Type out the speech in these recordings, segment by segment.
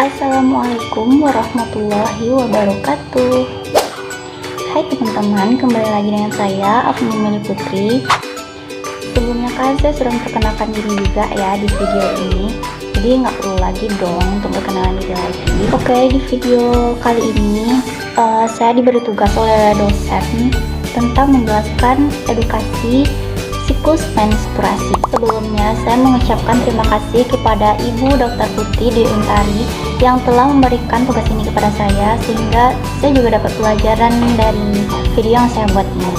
Assalamualaikum warahmatullahi wabarakatuh. Hai teman-teman, kembali lagi dengan saya Afni Meli Putri. Sebelumnya kan saya sudah memperkenalkan diri juga ya di video ini, jadi nggak perlu lagi dong untuk perkenalan diri lagi. Oke, di video kali ini saya diberi tugas oleh dosen tentang menjelaskan edukasi siklus menstruasi. Sebelumnya saya mengucapkan terima kasih kepada Ibu Dr. Putri Dewi Untari yang telah memberikan tugas ini kepada saya, sehingga saya juga dapat pelajaran dari video yang saya buat ini.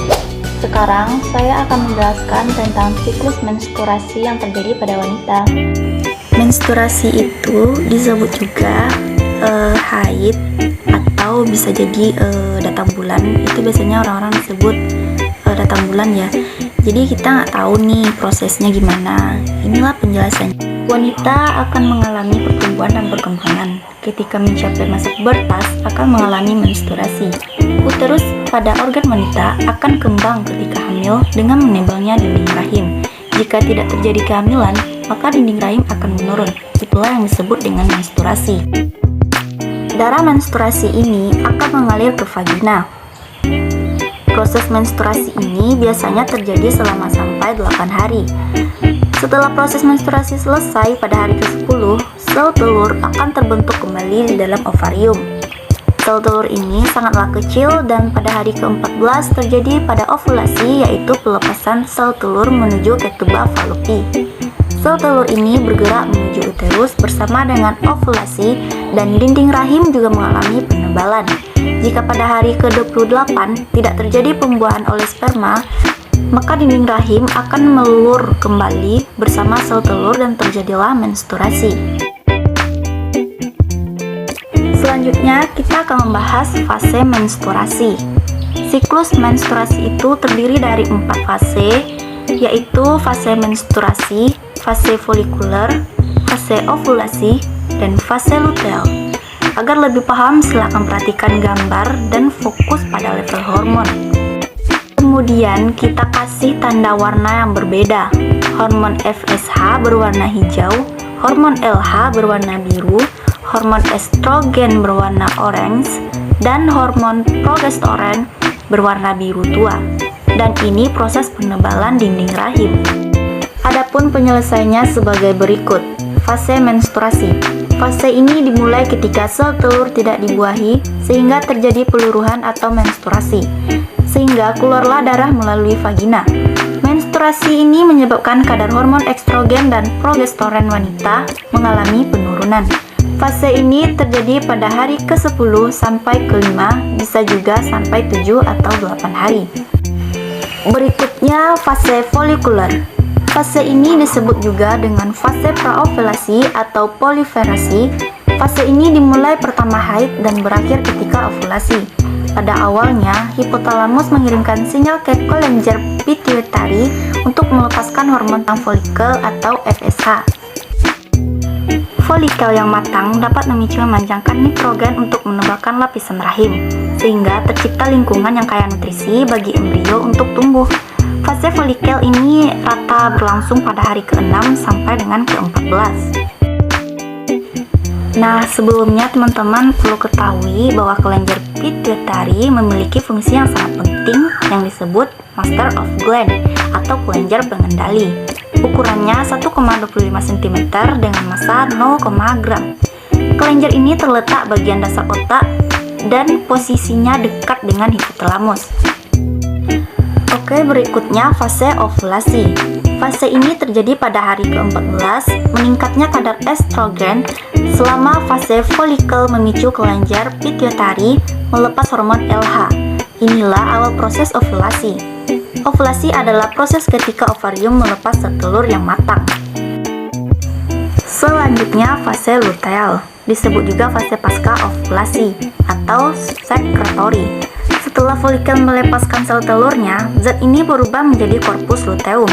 Sekarang saya akan menjelaskan tentang siklus menstruasi yang terjadi pada wanita. Menstruasi itu disebut juga haid atau bisa jadi datang bulan. Itu biasanya orang-orang disebut datang bulan ya. Jadi kita nggak tahu nih prosesnya gimana. Inilah penjelasannya. Wanita akan mengalami pertumbuhan dan perkembangan. Ketika mencapai masa pubertas akan mengalami menstruasi. Uterus pada organ wanita akan kembang ketika hamil dengan menebalnya dinding rahim. Jika tidak terjadi kehamilan, maka dinding rahim akan menurun. Itulah yang disebut dengan menstruasi. Darah menstruasi ini akan mengalir ke vagina. Proses menstruasi ini biasanya terjadi selama sampai 8 hari. Setelah proses menstruasi selesai pada hari ke-10, sel telur akan terbentuk kembali di dalam ovarium. Sel telur ini sangatlah kecil dan pada hari ke-14 terjadi pada ovulasi, yaitu pelepasan sel telur menuju ke tuba Fallopi. Sel telur ini bergerak menuju uterus bersama dengan ovulasi dan dinding rahim juga mengalami penebalan. Jika pada hari ke-28 tidak terjadi pembuahan oleh sperma, maka dinding rahim akan melulur kembali bersama sel telur dan terjadilah menstruasi. Selanjutnya kita akan membahas fase menstruasi. Siklus menstruasi itu terdiri dari 4 fase, yaitu fase menstruasi, fase folikuler, fase ovulasi, dan fase luteal. Agar lebih paham, silakan perhatikan gambar dan fokus pada level hormon. Kemudian kita kasih tanda warna yang berbeda. Hormon FSH berwarna hijau, hormon LH berwarna biru, hormon estrogen berwarna orange, dan hormon progesteron berwarna biru tua. Dan ini proses penebalan dinding rahim. Adapun penyelesaiannya sebagai berikut. Fase menstruasi. Fase ini dimulai ketika sel telur tidak dibuahi sehingga terjadi peluruhan atau menstruasi, sehingga keluarlah darah melalui vagina. Menstruasi ini menyebabkan kadar hormon estrogen dan progesteron wanita mengalami penurunan. Fase ini terjadi pada hari ke-10 sampai ke-5, bisa juga sampai 7 atau 8 hari. Berikutnya fase folikuler. Fase ini disebut juga dengan fase praovulasi atau proliferasi. Fase ini dimulai pertama haid dan berakhir ketika ovulasi. Pada awalnya, hipotalamus mengirimkan sinyal ke kelenjar pituitari untuk melepaskan hormon folikel atau FSH. Folikel yang matang dapat memicu memanjangkan nitrogen untuk menebalkan lapisan rahim, sehingga tercipta lingkungan yang kaya nutrisi bagi embrio untuk tumbuh. Fase folikel ini rata berlangsung pada hari ke-6 sampai dengan ke-14. Nah, sebelumnya teman-teman perlu ketahui bahwa kelenjar pituitari memiliki fungsi yang sangat penting yang disebut master of gland atau kelenjar pengendali. Ukurannya 1,25 cm dengan massa 0, gram. Kelenjar ini terletak bagian dasar otak dan posisinya dekat dengan hipotalamus. Oke, berikutnya fase ovulasi. Fase ini terjadi pada hari ke-14, meningkatnya kadar estrogen selama fase folikel memicu kelenjar pituitari melepas hormon LH. Inilah awal proses ovulasi. Ovulasi adalah proses ketika ovarium melepas sel telur yang matang. Selanjutnya fase luteal, disebut juga fase pasca ovulasi atau sekretory. Setelah folikel melepaskan sel telurnya, zat ini berubah menjadi korpus luteum.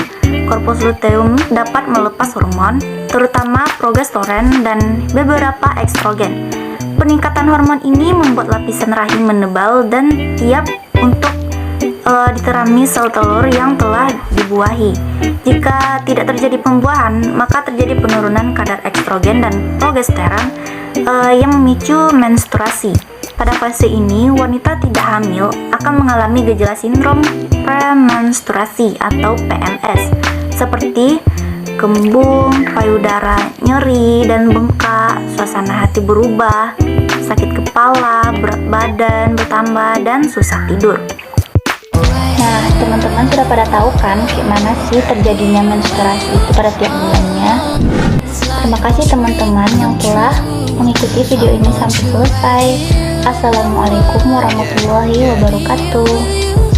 Korpus luteum dapat melepas hormon, terutama progesteron dan beberapa estrogen. Peningkatan hormon ini membuat lapisan rahim menebal dan siap untuk diterami sel telur yang telah dibuahi. Jika tidak terjadi pembuahan, maka terjadi penurunan kadar estrogen dan progesteron yang memicu menstruasi. Pada fase ini, wanita tidak hamil akan mengalami gejala sindrom premenstruasi atau PMS, seperti kembung, payudara nyeri dan bengkak, suasana hati berubah, sakit kepala, berat badan bertambah, dan susah tidur. Nah, teman-teman sudah pada tahu kan gimana sih terjadinya menstruasi itu pada tiap bulannya? Terima kasih teman-teman yang telah mengikuti video ini sampai selesai. Assalamualaikum warahmatullahi wabarakatuh.